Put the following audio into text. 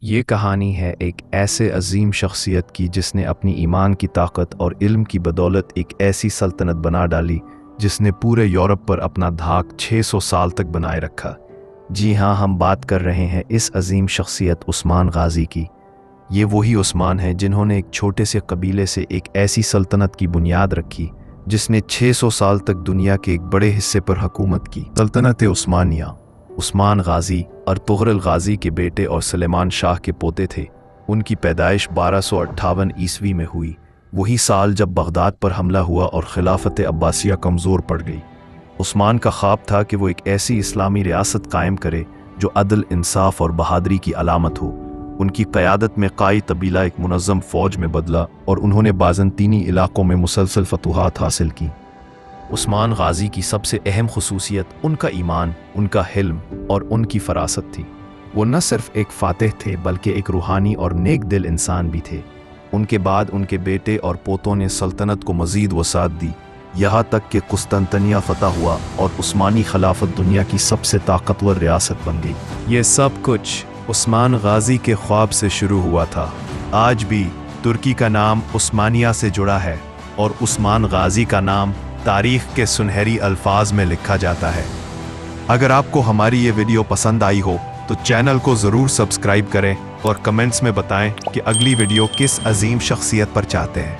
یہ کہانی ہے ایک ایسے عظیم شخصیت کی جس نے اپنی ایمان کی طاقت اور علم کی بدولت ایک ایسی سلطنت بنا ڈالی جس نے پورے یورپ پر اپنا دھاک 600 سال تک بنائے رکھا۔ جی ہاں، ہم بات کر رہے ہیں اس عظیم شخصیت عثمان غازی کی۔ یہ وہی عثمان ہے جنہوں نے ایک چھوٹے سے قبیلے سے ایک ایسی سلطنت کی بنیاد رکھی جس نے 600 سال تک دنیا کے ایک بڑے حصے پر حکومت کی۔ سلطنت عثمانیہ۔ عثمان غازی ارطغرل غازی کے بیٹے اور سلیمان شاہ کے پوتے تھے۔ ان کی پیدائش 1258 عیسوی میں ہوئی، وہی سال جب بغداد پر حملہ ہوا اور خلافت عباسیہ کمزور پڑ گئی۔ عثمان کا خواب تھا کہ وہ ایک ایسی اسلامی ریاست قائم کرے جو عدل، انصاف اور بہادری کی علامت ہو۔ ان کی قیادت میں قائی قبیلہ ایک منظم فوج میں بدلا اور انہوں نے بازنطینی علاقوں میں مسلسل فتوحات حاصل کی۔ عثمان غازی کی سب سے اہم خصوصیت ان کا ایمان، ان کا حلم اور ان کی فراست تھی۔ وہ نہ صرف ایک فاتح تھے بلکہ ایک روحانی اور نیک دل انسان بھی تھے۔ ان کے بعد ان کے بیٹے اور پوتوں نے سلطنت کو مزید وسعت دی، یہاں تک کہ قسطنطنیہ فتح ہوا اور عثمانی خلافت دنیا کی سب سے طاقتور ریاست بن گئی۔ یہ سب کچھ عثمان غازی کے خواب سے شروع ہوا تھا۔ آج بھی ترکی کا نام عثمانیہ سے جڑا ہے اور عثمان غازی کا نام تاریخ کے سنہری الفاظ میں لکھا جاتا ہے۔ اگر آپ کو ہماری یہ ویڈیو پسند آئی ہو تو چینل کو ضرور سبسکرائب کریں اور کمنٹس میں بتائیں کہ اگلی ویڈیو کس عظیم شخصیت پر چاہتے ہیں۔